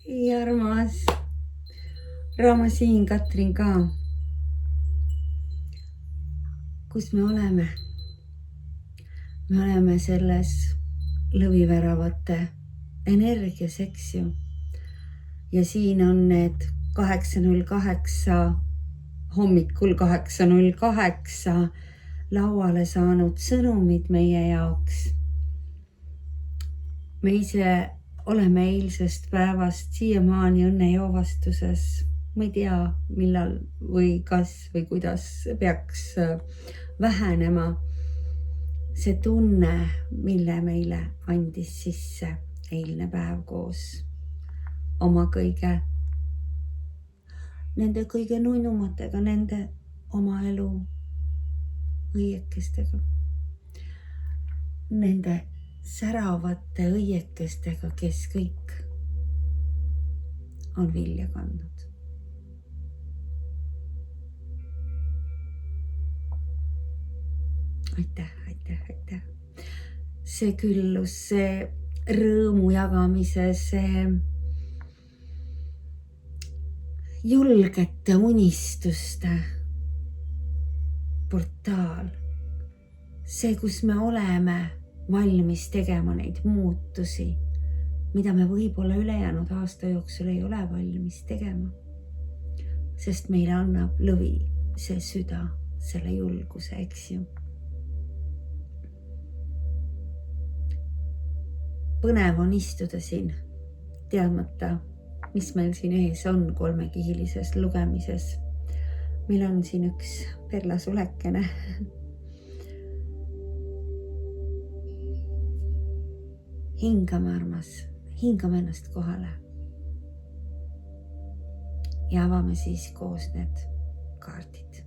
ja armas Raama siin, Katrin ka. Kus me oleme? Me oleme selles lõviväravate energias, eks ju. Ja siin on need 8.08 hommikul 8.08 lauale saanud sõnumid meie jaoks. Me ise oleme eilsest päevast siiamaani õnnejoovastuses. Ma ei tea, millal või kas või kuidas peaks vähenema see tunne, mille meile andis sisse eilne päev koos oma nende kõige nunnumatega, nende oma elu õiekestega, nende säravate õiekestega, kes kõik on vilja kandnud. Aitäh, aitäh, aitäh. See küllus, see rõõmu jagamise, see julgete unistuste portaal. See, kus me oleme valmis tegema neid muutusi, mida me võib-olla ülejäänud aasta jooksul ei ole valmis tegema. Sest meile annab lõvi see süda, selle julguse, eks ju. Põnev on istuda siin, teadmata, mis meil siin ees on kolmekihilises lugemises. Meil on siin üks perlasulekene. Hingame, armas, hingame ennast kohale. Ja avame siis koos need kaardid.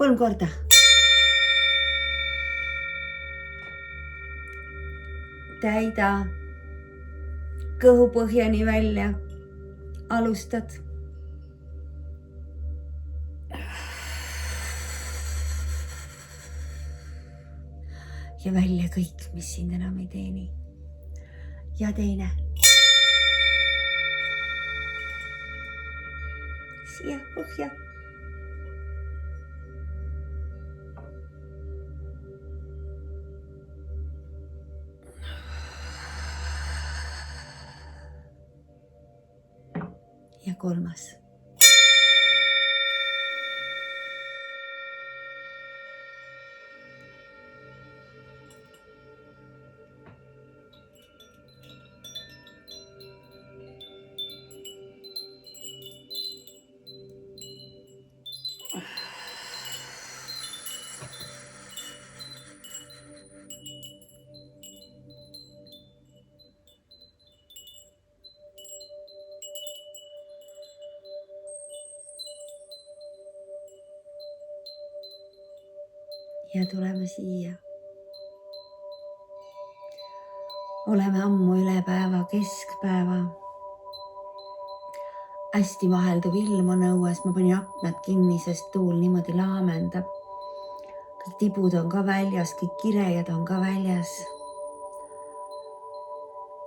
3 korda. Täida kõhupõhjani välja. Alustad. Ja välja kõik, mis sind enam ei teeni. Ja teine. Siia põhja. Ja 3. Ja tuleme siia. Oleme ammu üle päeva, keskpäeva. Hästi vahelduv ilm on õues. Ma panin aknad kinni, sest tuul niimoodi laamendab. Kõik tibud on ka väljas, kõik kirejad on ka väljas.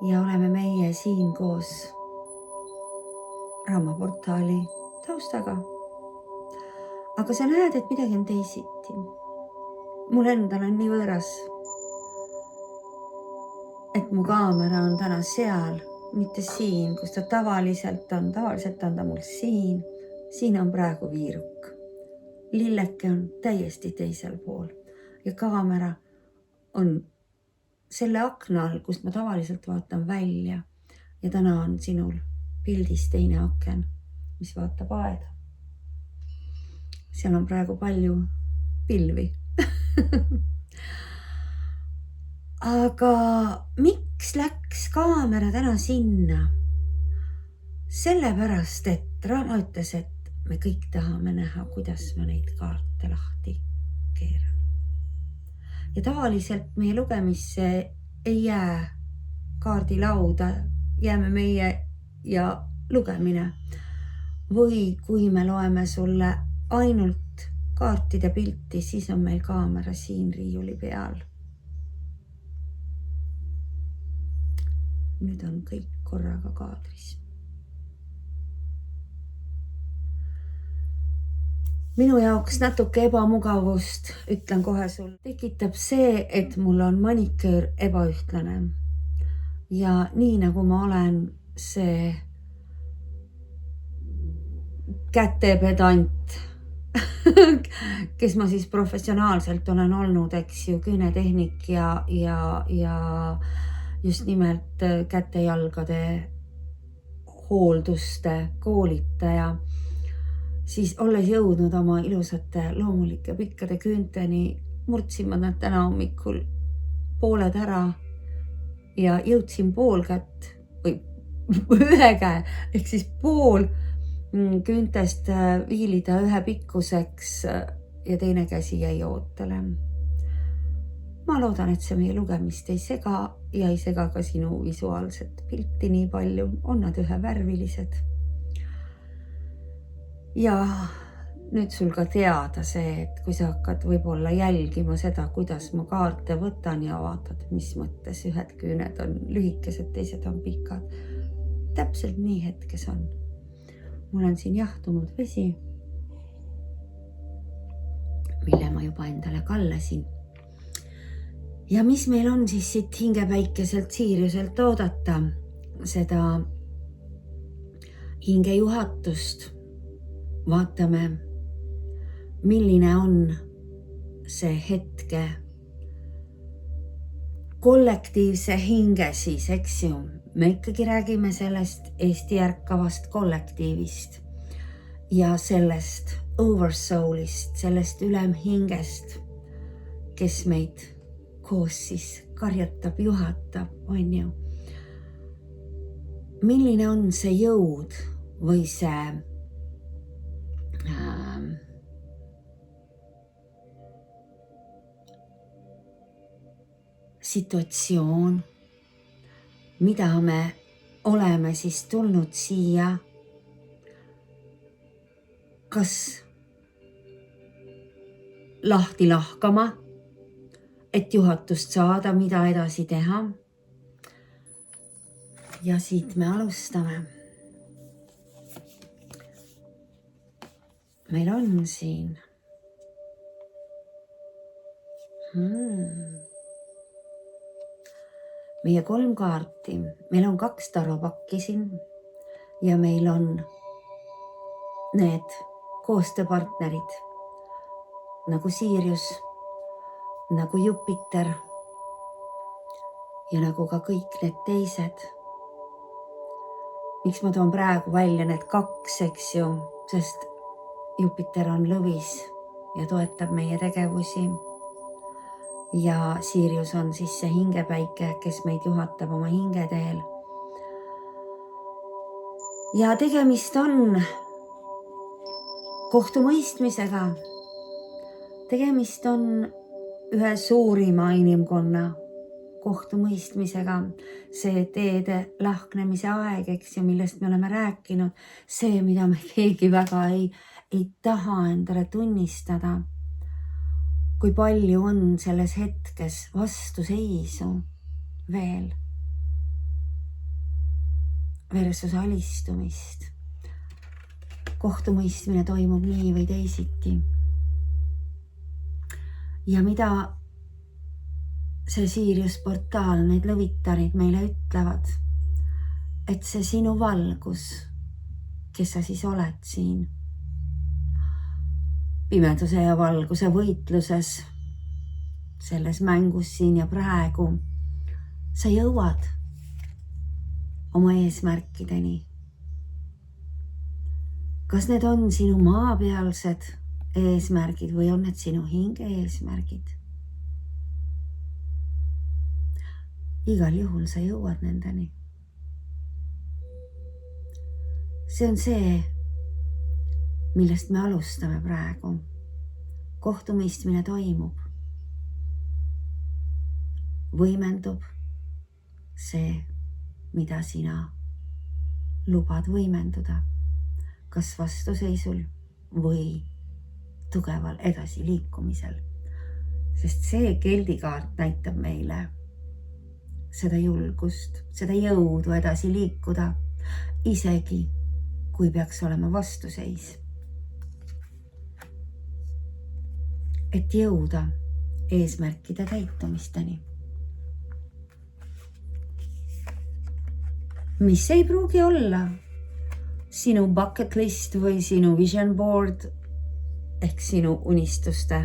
Ja oleme meie siin koos Raamaportaali taustaga. Aga sa näed, et midagi on teisiti. Mul endal on nii võõras, et mu kaamera on täna seal, mitte siin, kus ta tavaliselt on. Tavaliselt on ta mul siin. Siin on praegu viiruk. Lilleke on täiesti teisel pool ja kaamera on selle akna all, kust ma tavaliselt vaatan välja. Ja täna on sinul pildis teine aken, mis vaatab aeda. Seal on praegu palju pilvi. Aga miks läks kaamera täna sinna? Sellepärast, et Raama ütles, et me kõik tahame näha, kuidas ma neid kaarte lahti keeran. Ja tavaliselt meie lugemisse ei jää kaardilauda, jääme meie ja lugemine. Või kui me loeme sulle ainult kaartide pilti, siis on meil kaamera siin riiuli peal. nüüd on kõik korraga kaadris. Minu jaoks natuke ebamugavust, ütlen kohe sul, tekitab see, et mul on maniküür ebaühtlane. Ja nii nagu ma olen see kätepedant, kes ma siis professionaalselt olen olnud, eks ju, küünetehnik ja just nimelt kätejalgade hoolduste koolitaja, siis olles jõudnud oma ilusate loomulike pikkade küünteni, murdsin ma nad täna hommikul pooled ära ja jõudsin pool kätt või ühe käe ehk siis pool küüntest viilida ühe pikkuseks ja teine käsi jäi ootele. Ma loodan, et see meie lugemist ei sega ja ei sega ka sinu visuaalset pilti nii palju. On nad ühevärvilised. Ja nüüd sul ka teada see, et kui sa hakkad võib-olla jälgima seda, kuidas ma kaarte võtan ja vaatad, mis mõttes ühed küüned on lühikesed, teised on pikad. Täpselt nii hetkes on. Mul on siin jahtunud vesi, mille ma juba endale kallasin. Ja mis meil on siis siit hingepäikeselt Siiriuselt oodata? Seda hingejuhatust. Vaatame, milline on see hetke kollektiivse hinge siis, eks ju. Me ikkagi räägime sellest Eesti ärkavast kollektiivist ja sellest oversoulist, sellest ülemhingest, kes meid koos siis karjatab, juhatab, on ju. Milline on see jõud või see situatsioon, mida me oleme siis tulnud siia, kas lahti lahkama, et juhatust saada, mida edasi teha. Ja siit me alustame. Meil on siin meie 3 kaarti. Meil on 2 taropakki siin ja meil on need koostööpartnerid nagu Sirius, nagu Jupiter ja nagu ka kõik need teised. Miks ma toon praegu välja need 2, eks ju, sest Jupiter on lõvis ja toetab meie tegevusi. Ja Sirius on siis see hingepäike, kes meid juhatab oma hingeteel. Ja tegemist on kohtumõistmisega. Tegemist on ühe suurima inimkonna kohtumõistmisega. See teede lahknemise aeg, eks ju, millest me oleme rääkinud. See, mida me keegi väga ei taha endale tunnistada. Kui palju on selles hetkes vastuseisu veel versus alistumist. Kohtumõistmine toimub nii või teisiti. Ja mida see Sirius portaal, need lõvitarid meile ütlevad, et see sinu valgus, kes sa siis oled siin, pimeduse ja valguse võitluses, selles mängus siin ja praegu, sa jõuad oma eesmärkideni. Kas need on sinu maapealsed eesmärgid või on need sinu hinge eesmärgid? Igal juhul sa jõuad nendeni. See on see, millest me alustame praegu. Kohtumõistmine toimub. Võimendub see, mida sina lubad võimenduda. Kas vastuseisul või tugeval edasiliikumisel. Sest see keldikaart näitab meile seda julgust, seda jõudu edasi liikuda, isegi kui peaks olema vastuseis. Et jõuda eesmärkide täitumisteni. Mis ei pruugi olla sinu bucket list või sinu vision board ehk sinu unistuste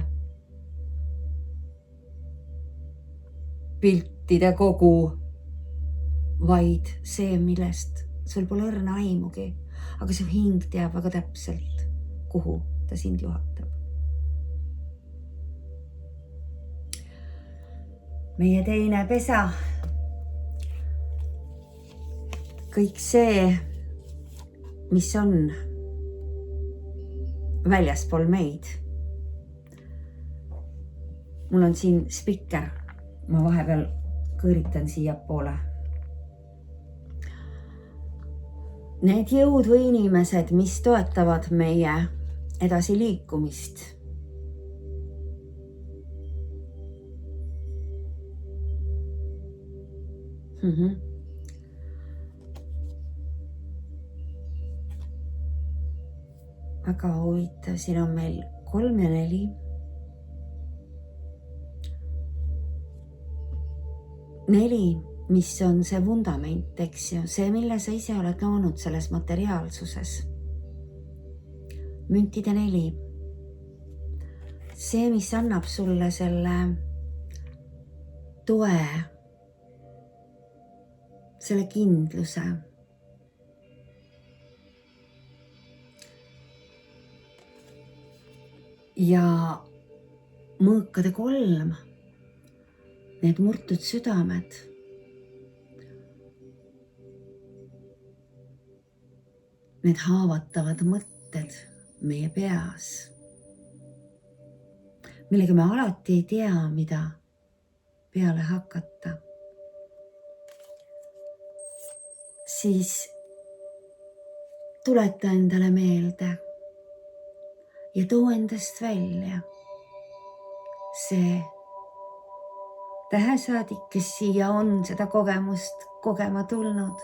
piltide kogu, vaid see, millest sul pole õrna aimugi, aga su hing teab väga täpselt, kuhu ta sind juhatab. Meie teine pesa. Kõik see, mis on väljaspool meid. Mul on siin spikker. Ma vahepeal kõõritan siia poole. Need jõud või inimesed, mis toetavad meie edasi liikumist. Väga huvitav, siin on meil 3 ja 4. Neli, mis on see vundament, eks ju, see, mille sa ise oled loonud selles materiaalsuses. Müntide 4. See, mis annab sulle selle toe, selle kindluse. Ja mõõkade 3. Need murtud südamed. Need haavatavad mõtted meie peas, millega me alati ei tea, mida peale hakata. Siis tuleta endale meelde ja too endast välja see tähesaadik, kes siia on seda kogemust kogema tulnud,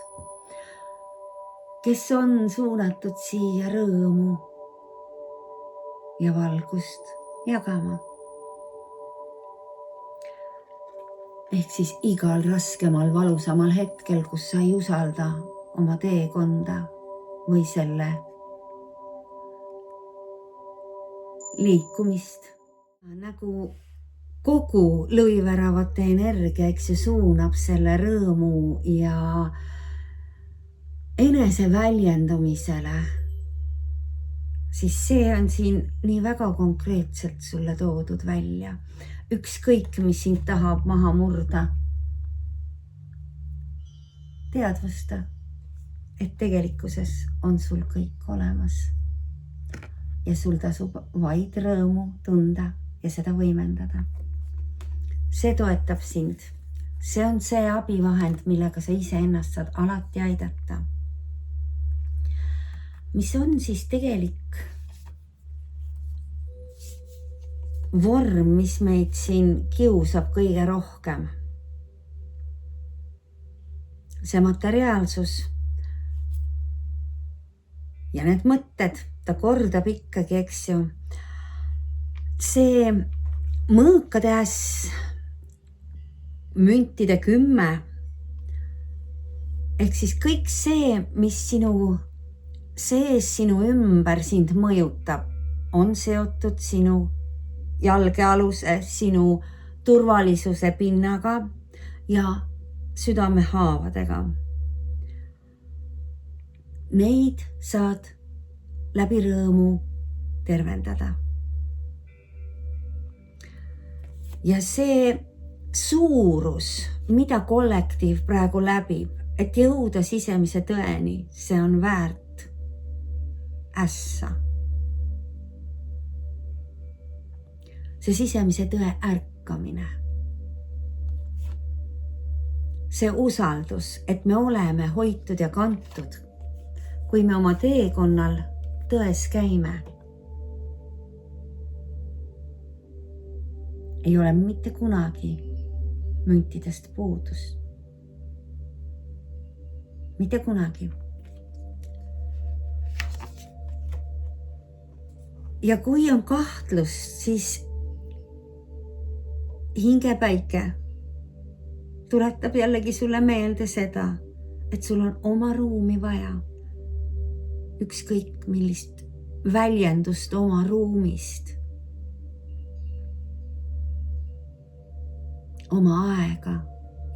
kes on suunatud siia rõõmu ja valgust jagama. Ehk siis igal raskemal, valusamal hetkel, kus sa ei usalda oma teekonda või selle liikumist, nagu kogu lõiväravate energia, eks ju, suunab selle rõõmu ja enese väljendumisele, siis see on siin nii väga konkreetselt sulle toodud välja. Ükskõik, mis sind tahab maha murda. Teadvusta, et tegelikkuses on sul kõik olemas ja sul tasub vaid rõõmu tunda ja seda võimendada. See toetab sind. See on see abivahend, millega sa ise ennast saad alati aidata. Mis on siis tegelik vorm, mis meid siin kiusab kõige rohkem? See materiaalsus ja need mõtted, ta kordab ikkagi, eks ju. See mõõkade äss, müntide 10, ehk siis kõik see, mis sinu sees, sinu ümber sind mõjutab, on seotud sinu jalgealuse, sinu turvalisuse pinnaga ja südamehaavadega. Neid saad läbi rõõmu tervendada. Ja see suurus, mida kollektiiv praegu läbib, et jõuda sisemise tõeni, see on väärt ässa. See sisemise tõe ärkamine. See usaldus, et me oleme hoitud ja kantud, kui me oma teekonnal tões käime. Ei ole mitte kunagi müntidest puudus. mitte kunagi. Ja kui on kahtlust, siis hingepäike tuletab jällegi sulle meelde seda, et sul on oma ruumi vaja. Ükskõik millist väljendust oma ruumist. Oma aega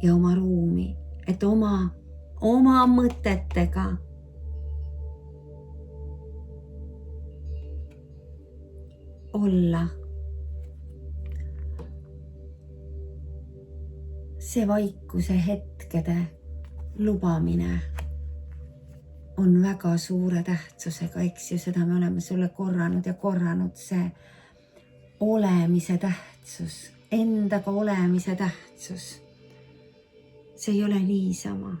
ja oma ruumi, et oma mõtetega olla. See vaikuse hetkede lubamine on väga suure tähtsusega, eks ju, seda me oleme sulle korranud ja korranud, see olemise tähtsus, endaga olemise tähtsus. See ei ole niisama,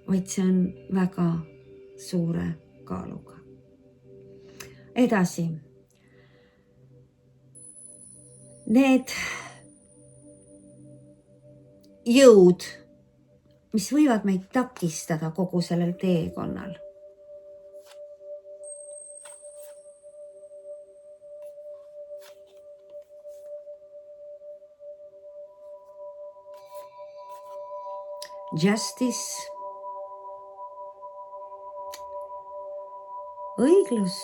vaid see on väga suure kaaluga. Edasi. Need jõud, mis võivad meid takistada kogu sellel teekonnal. Justice, õiglus,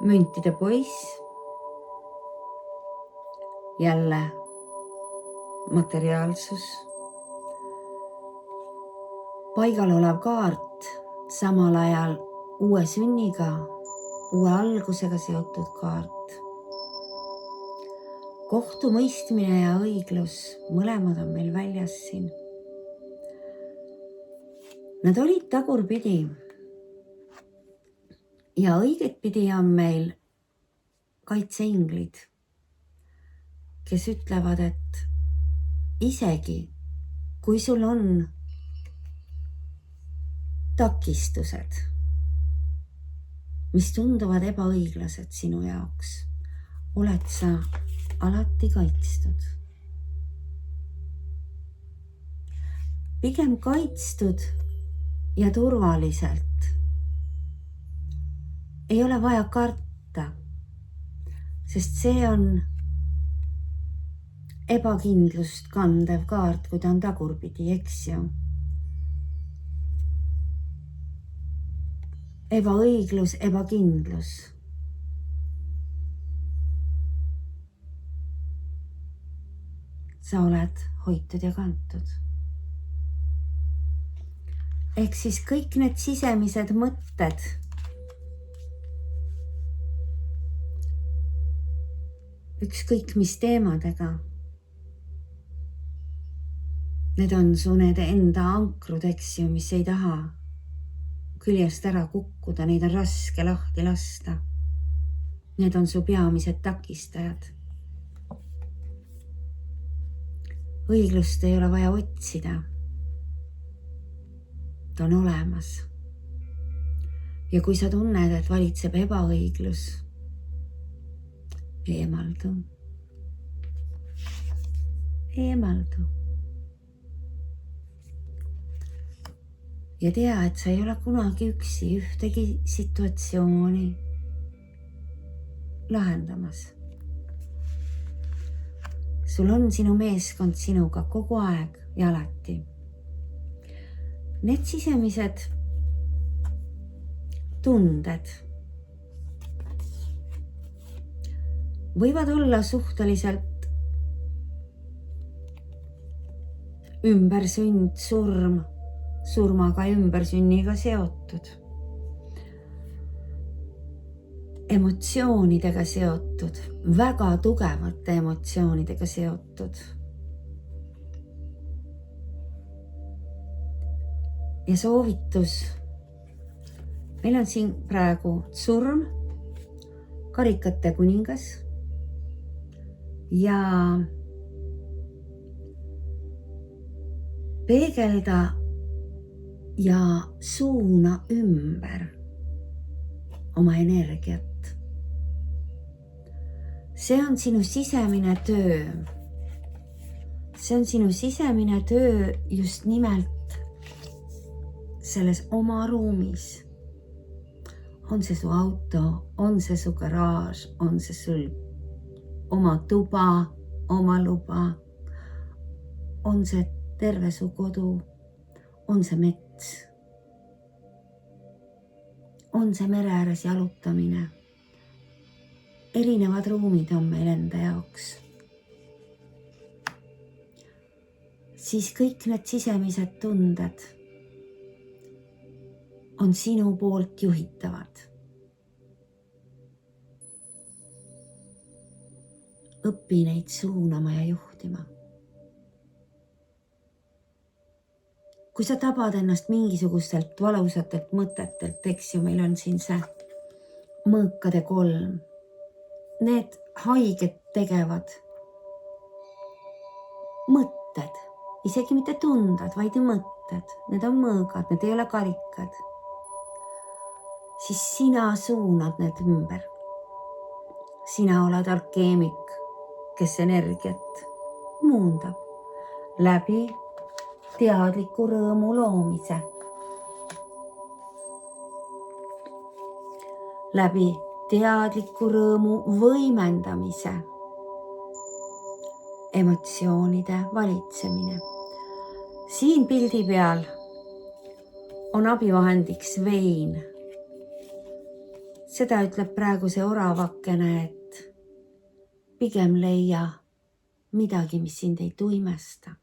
müntide poiss, jälle materiaalsus, paigal olev kaart, samal ajal uue sünniga, uue algusega seotud kaart. Kohtumõistmine ja õiglus, mõlemad on meil väljas siin. Nad olid tagurpidi ja õiget pidi on meil kaitseinglid, kes ütlevad, et isegi kui sul on takistused, mis tunduvad ebaõiglased sinu jaoks, oled sa alati kaitstud. Pigem kaitstud ja turvaliselt. Ei ole vaja karta, sest see on ebakindlust kandev kaart, kui ta on tagurpidi, eks ju. Ebaõiglus, ebakindlus. Sa oled hoitud ja kantud. Ehk siis kõik need sisemised mõtted, ükskõik mis teemadega, need on su need enda ankrud, eks ju, mis ei taha küljest ära kukkuda, neid on raske lahti lasta. Need on su peamised takistajad. Õiglust ei ole vaja otsida. Ta on olemas. Ja kui sa tunned, et valitseb ebaõiglus, eemaldu. Eemaldu. Ja tea, et sa ei ole kunagi üksi ühtegi situatsiooni lahendamas. Sul on sinu meeskond sinuga kogu aeg ja alati. Need sisemised tunded võivad olla suhteliselt ümbersünd, surm, surmaga ja ümbersünniga seotud. Emotsioonidega seotud, väga tugevate emotsioonidega seotud. Ja soovitus. Meil on siin praegu surm, karikate kuningas ja peegelda ja suuna ümber oma energiat. see on sinu sisemine töö. See on sinu sisemine töö just nimelt selles oma ruumis. On see su auto, on see su garaaž, on see sul oma tuba, oma luba, on see terve su kodu, on see mets, on see mere ääres jalutamine. Erinevad ruumid on meil enda jaoks. Siis kõik need sisemised tunded on sinu poolt juhitavad. Õpi neid suunama ja juhtima. Kui sa tabad ennast mingisugustelt valusatelt mõtetelt, eks ju, meil on siin see mõõkade 3. Need haiget tegevad mõtted, isegi mitte tunded, vaid mõtted. Need on mõõgad, need ei ole karikad. Siis sina suunad need ümber. Sina oled alkeemik, kes energiat muundab läbi teadliku rõõmu loomise. Läbi teadliku rõõmu võimendamise. Emotsioonide valitsemine. Siin pildi peal on abivahendiks vein. Seda ütleb praegu see oravakene, et pigem leia midagi, mis sind ei tuimesta.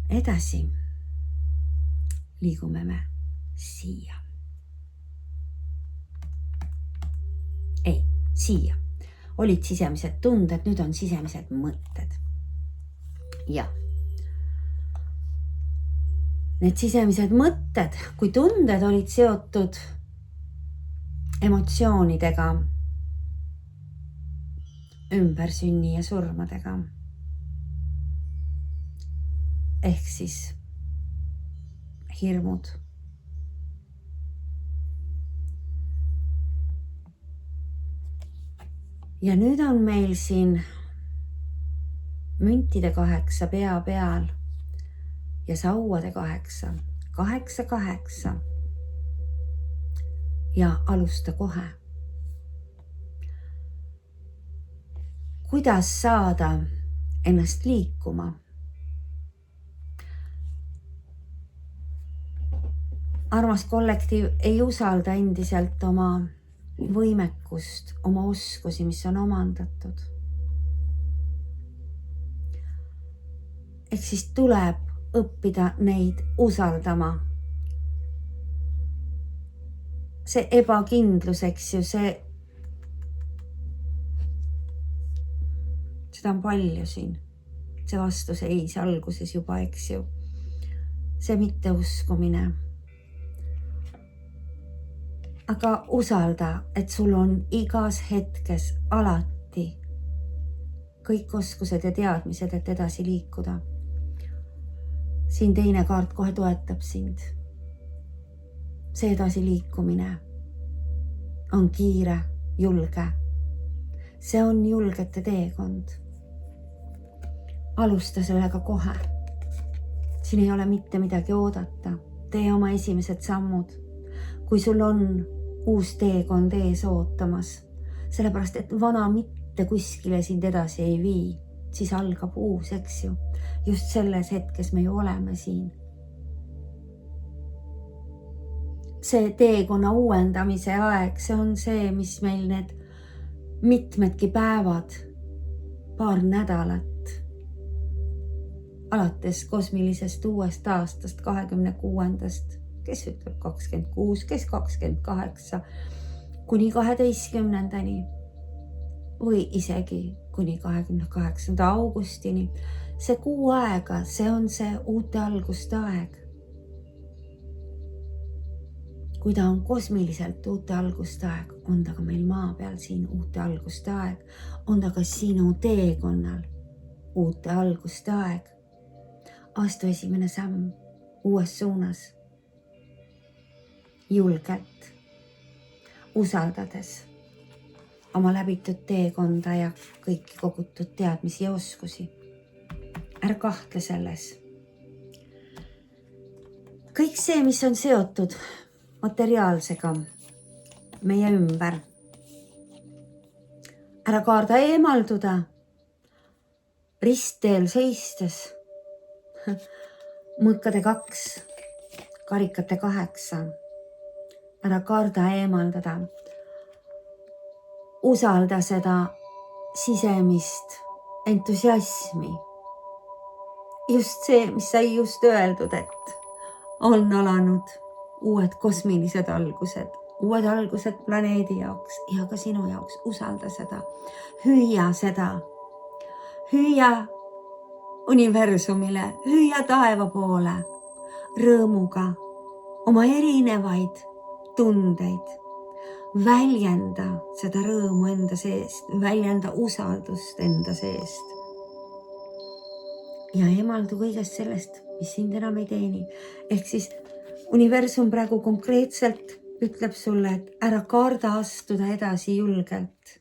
Edasi liigume me siia. Ei, siia. Olid sisemised tunded, nüüd on sisemised mõtted. Ja need sisemised mõtted, kui tunded olid seotud emotsioonidega, ümbersünni ja surmadega. Ehk siis hirmud. Ja nüüd on meil siin müntide 8 pea peal ja sauade 8, 8, 8. Ja alusta kohe. Kuidas saada ennast liikuma? Armas kollektiiv ei usalda endiselt oma võimekust, oma oskusi, mis on omandatud. Ehk siis tuleb õppida neid usaldama. See ebakindlus, eks ju, seda on palju siin. See vastuseis alguses juba, eks ju. See mitteuskumine. Aga usalda, et sul on igas hetkes alati kõik oskused ja teadmised, et edasi liikuda. Siin teine kaart kohe toetab sind. See edasi liikumine on kiire, julge. See on julgete teekond. Alusta sellega kohe. Siin ei ole mitte midagi oodata. Tee oma esimesed sammud. Kui sul on uus teekond ees ootamas, sellepärast et vana mitte kuskile sind edasi ei vii, siis algab uus, eks ju. Just selles hetkes me ju oleme siin. See teekonna uuendamise aeg, see on see, mis meil need mitmedki päevad, paar nädalat, alates kosmilisest uuest aastast 26. Kes ütleb 26, kes 28, kuni 12. või isegi kuni 28. augustini. See kuu aega, see on see uute alguste aeg. Kui ta on kosmiliselt uute alguste aeg, on ta ka meil maa peal siin uute alguste aeg, on ta ka sinu teekonnal uute alguste aeg. Astu esimene samm uues suunas. Julgelt, usaldades oma läbitud teekonda ja kõiki kogutud teadmisi ja oskusi. Ära kahtle selles. Kõik see, mis on seotud materiaalsega meie ümber. Ära kaarda eemalduda ristteel seistes. Mõõkade 2, karikate 8. Ära kaarda eemaldada. Usalda seda sisemist entusiasmi. Just see, mis sai just öeldud, et on alanud uued kosmilised algused. Uued algused planeedi jaoks ja ka sinu jaoks. Usalda seda. Hüüa seda. Hüüa universumile. Hüüa taeva poole. Rõõmuga. Oma erinevaid tundeid. Väljenda seda rõõmu enda seest. Väljenda usaldust enda seest. Ja eemaldu kõigest sellest, mis sind enam ei teeni. Ehk siis universum praegu konkreetselt ütleb sulle, et ära kaarda astuda edasi julgelt.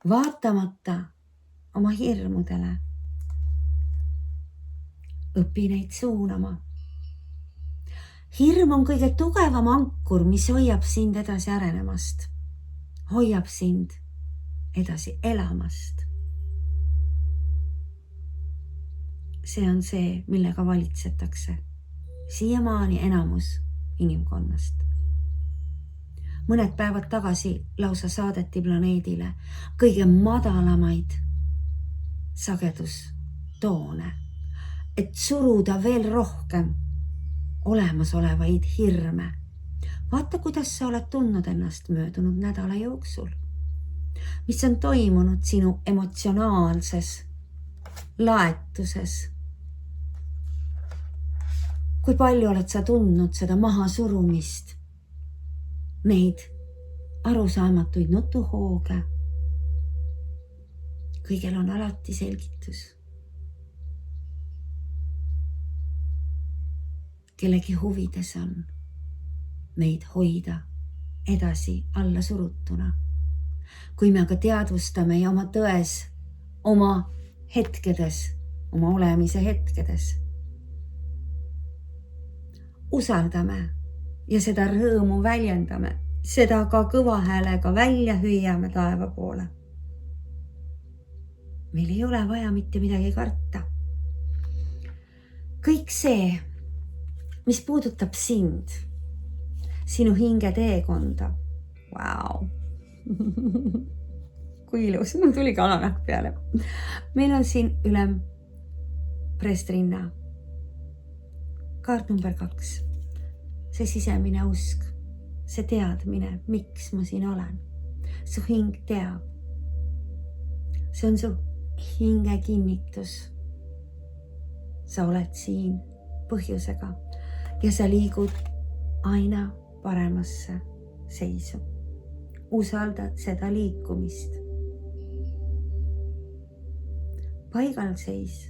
Vaatamata oma hirmudele. Õpi neid suunama. Hirm on kõige tugevam ankur, mis hoiab sind edasi arenemast. Hoiab sind edasi elamast. See on see, millega valitsetakse. Siiamaani enamus inimkonnast. Mõned päevad tagasi lausa saadeti planeedile kõige madalamaid sagedustoone, et suruda veel rohkem olemasolevaid hirme. Vaata, kuidas sa oled tundnud ennast möödunud nädala jooksul. Mis on toimunud sinu emotsionaalses laetuses. Kui palju oled sa tundnud seda mahasurumist, neid arusaamatuid nutuhooge. Kõigel on alati selgitus. Kellegi huvides on meid hoida edasi alla surutuna. Kui me aga teadvustame ja oma tões, oma hetkedes, oma olemise hetkedes, usaldame ja seda rõõmu väljendame, seda ka kõva häälega välja hüüame taeva poole. Meil ei ole vaja mitte midagi karta. Kõik see, mis puudutab sind, sinu hinge teekonda. Vau! Kui ilus, mul tuli ka alanak peale. Meil on siin ülem prestrinna. Kaart number 2. See sisemine usk, see teadmine, miks ma siin olen. Su hing teab. See on su hinge kinnitus. Sa oled siin põhjusega ja sa liigud aina paremasse seisu. Usalda seda liikumist. Paigalseis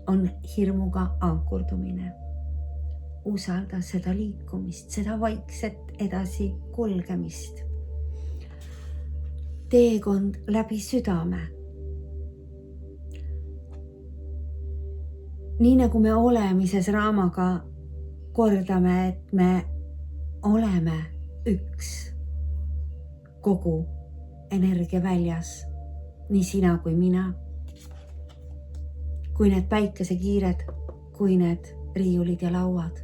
on hirmuga ankurdumine. Usalda seda liikumist, seda vaikset edasi kulgemist. Teekond läbi südame. Nii nagu me olemises raamaga kordame, et me oleme üks kogu energia väljas, nii sina kui mina. Kui need päikesekiired, kui need riiulid ja lauad,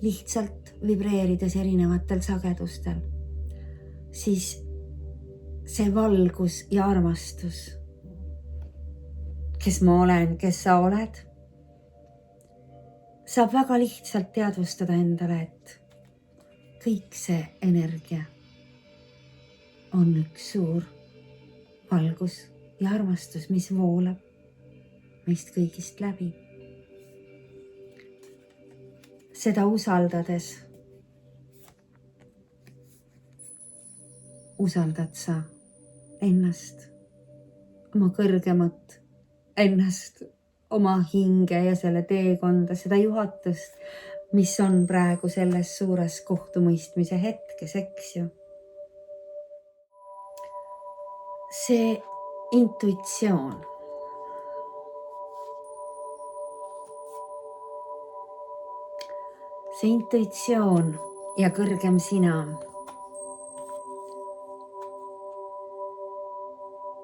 lihtsalt vibreerides erinevatel sagedustel, siis see valgus ja armastus, kes ma olen, kes sa oled, saab väga lihtsalt teadvustada endale, et kõik see energia on üks suur valgus ja armastus, mis voolab meist kõigist läbi. Seda usaldades usaldad sa ennast, oma kõrgemat ennast, oma hinge ja selle teekonda, seda juhatust, mis on praegu selles suures kohtumõistmise hetkes, eks ju. See intuitsioon. See intuitsioon ja kõrgem sina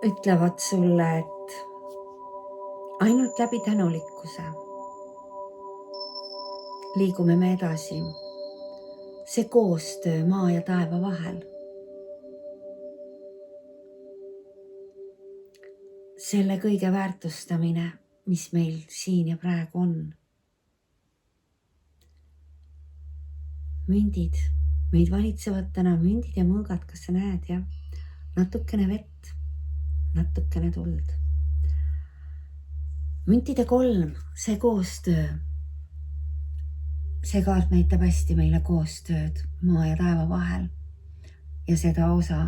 ütlevad sulle, et ainult läbi tänulikkuse liigume me edasi. See koostöö maa ja taeva vahel. Selle kõige väärtustamine, mis meil siin ja praegu on. Mündid, meid valitsevad täna mündid ja mõõgad, kas sa näed, jah? Natukene vett, natukene tuld. Müntide 3, see koostöö. See kaart näitab hästi meile koostööd maa ja taeva vahel ja seda osa,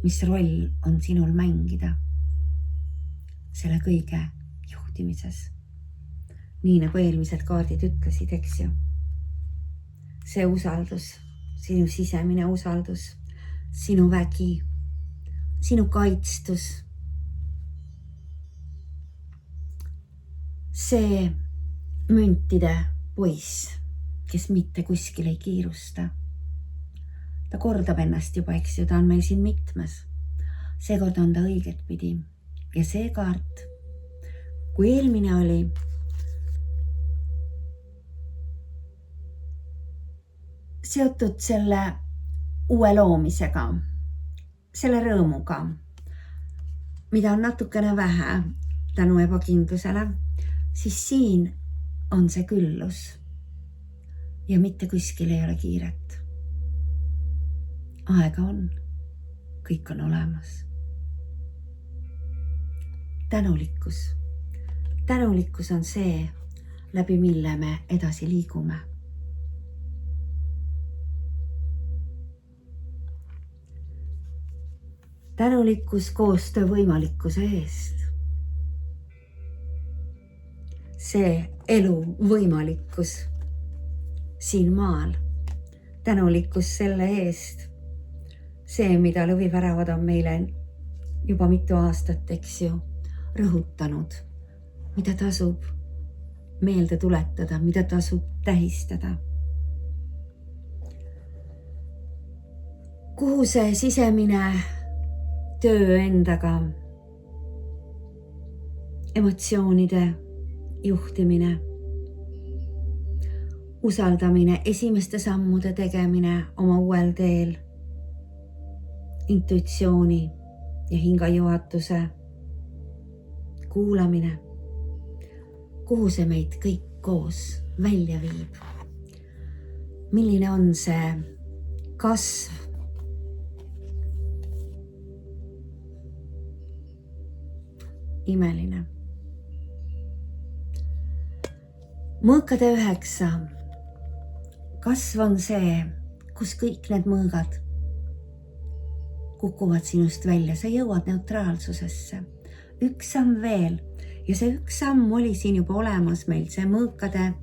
mis roll on sinul mängida selle kõige juhtimises. Nii nagu eelmised kaardid ütlesid, eks ju. See usaldus, sinu sisemine usaldus, sinu vägi, sinu kaitstus. See müntide poiss, kes mitte kuskil ei kiirusta. Ta kordab ennast juba, eks ju, ta on meil siin mitmes. Seekord on ta õiget pidi. Ja see kaart, kui eelmine oli seotud selle uue loomisega, selle rõõmuga, mida on natukene vähe tänu ebakindlusele, siis siin on see küllus ja mitte kuskil ei ole kiiret. Aega on, kõik on olemas. Tänulikkus. Tänulikkus on see, läbi mille me edasi liigume. Tänulikkus koostöö võimalikkuse eest. See elu võimalikkus siin maal. Tänulikkus selle eest. See, mida lõviväravad on meile juba mitu aastat, eks ju, rõhutanud, mida tasub meelde tuletada, mida tasub tähistada. Kuhu see sisemine töö endaga, emotsioonide juhtimine, usaldamine, esimeste sammude tegemine oma uuel teel, intuitsiooni ja hingajuhatuse kuulamine, kuhu see meid kõik koos välja viib. Milline on see kasv? Imeline. Mõõkade 9. Kasv on see, kus kõik need mõõgad kukuvad sinust välja. Sa jõuad neutraalsusesse. Üks samm veel ja see üks samm oli siin juba olemas meil, see mõõkade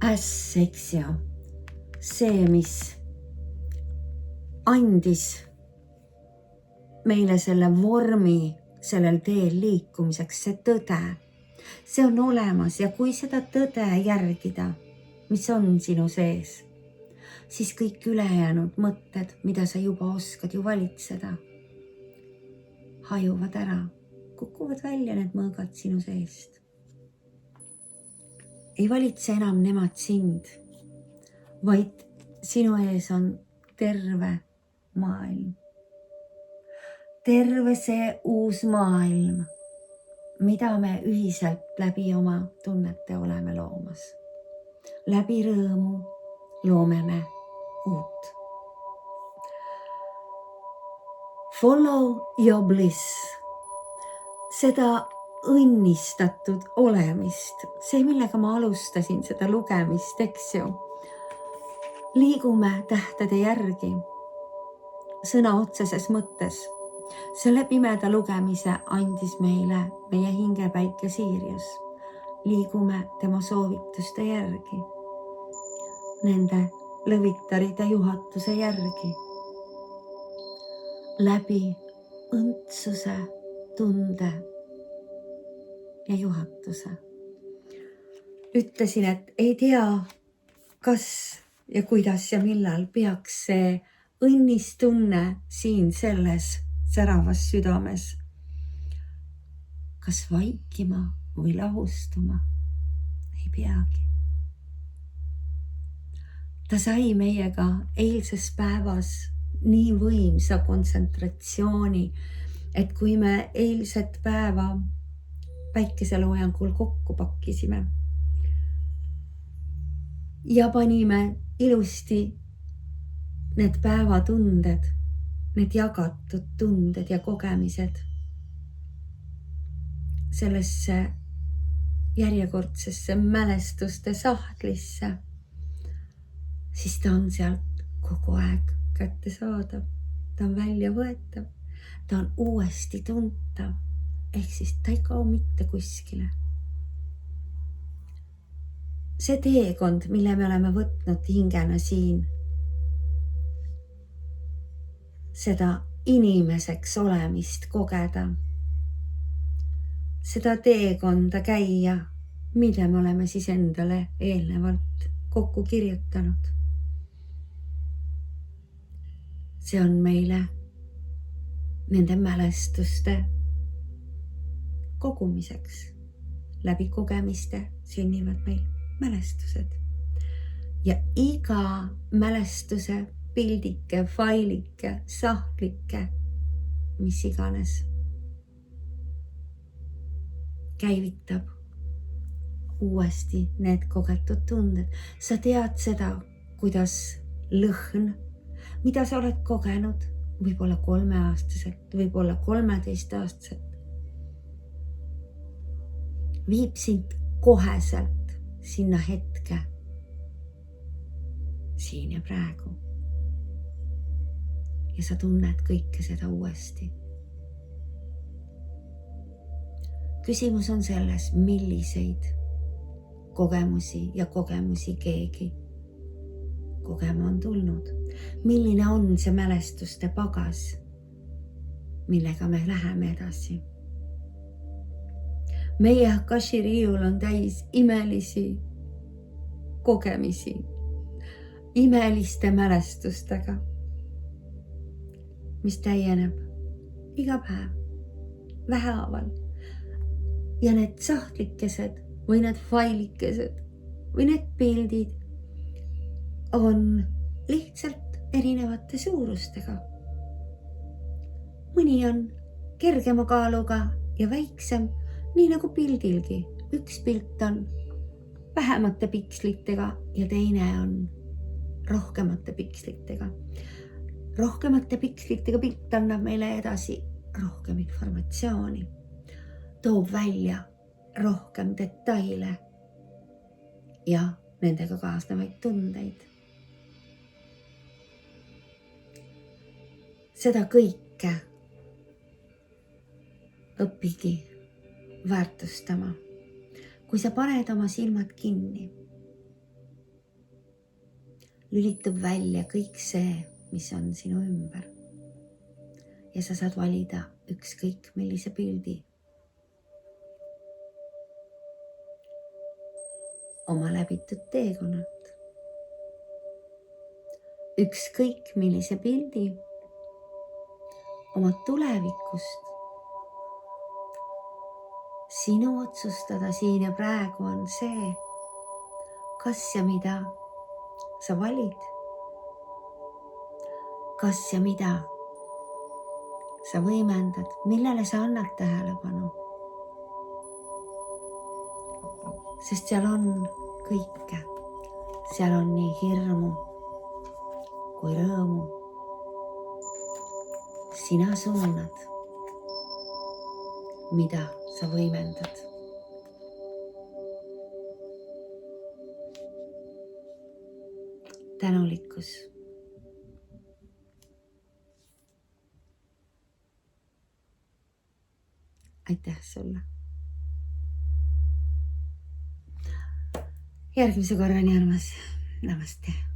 äss, eks ju. See, mis andis meile selle vormi sellel teel liikumiseks, see tõde. See on olemas ja kui seda tõde järgida, mis on sinu sees, siis kõik ülejäänud mõtted, mida sa juba oskad ju valitseda, hajuvad ära, kukuvad välja need mõõgad sinu seest. Ei valitse enam nemad sind, vaid sinu ees on terve maailm. Terve see uus maailm, mida me ühiselt läbi oma tunnete oleme loomas. Läbi rõõmu loome me uut. Follow your bliss. Seda õnnistatud olemist, see, millega ma alustasin seda lugemist, eks ju. Liigume tähtede järgi, sõna otseses mõttes. selle pimeda lugemise andis meile meie hingepäike Sirius. Liigume tema soovituste järgi, nende lõvitaride juhatuse järgi, läbi õndsuse, tunde ja juhatuse. Ütlesin, et ei tea, kas ja kuidas ja millal peaks see õnnistunne siin selles säravas südames kas vaikima või lahustuma. Ei peagi. Ta sai meiega eilses päevas nii võimsa kontsentratsiooni, et kui me eilset päeva päikeseloojangul kokku pakkisime ja panime ilusti need päevatunded, need jagatud tunded ja kogemised sellesse järjekordsesse mälestuste sahtlisse, siis ta on sealt kogu aeg kättesaadav, ta on väljavõetav, ta on uuesti tuntav, ehk siis ta ei kao mitte kuskile. See teekond, mille me oleme võtnud hingena siin, seda inimeseks olemist kogeda, seda teekonda käia, mille me oleme siis endale eelnevalt kokku kirjutanud. See on meile nende mälestuste kogumiseks. Läbi kogemiste sünnivad meil mälestused. Ja iga mälestuse pildike, failike, sahtlike, mis iganes, käivitab uuesti need kogetud tunded. Sa tead seda, kuidas lõhn, mida sa oled kogenud, võib-olla 3-aastaselt, võib-olla 13-aastaselt, viib sind koheselt sinna hetke, siin ja praegu. Ja sa tunned kõike seda uuesti. Küsimus on selles, milliseid kogemusi ja kogemusi keegi kogema on tulnud. Milline on see mälestuste pagas, millega me läheme edasi. Meie Akashi riiul on täis imelisi kogemisi, imeliste mälestustega, mis täieneb iga päev, vähehaaval. Ja need sahtlikesed või need failikesed või need pildid on lihtsalt erinevate suurustega. Mõni on kergema kaaluga ja väiksem, nii nagu pildilgi. Üks pilt on vähemate pikslitega ja teine on rohkemate pikslitega. Rohkemate pikslitega pilt annab meile edasi rohkem informatsiooni, toob välja rohkem detaile ja nendega kaasnevaid tundeid. Seda kõike õpigi väärtustama, kui sa paned oma silmad kinni. Lülitub välja kõik see, mis on sinu ümber. Ja sa saad valida ükskõik millise pildi oma läbitud teekonnalt. Ükskõik millise pildi oma tulevikust. Sinu otsustada siin ja praegu on see, kas ja mida sa valid, kas ja mida sa võimendad, millele sa annad tähelepanu. Sest seal on kõike, seal on nii hirmu kui rõõmu. Sina suunad, mida sa võimendad. Tänulikkus. aitäh sulle. Järgmise korrani, armas. Namaste.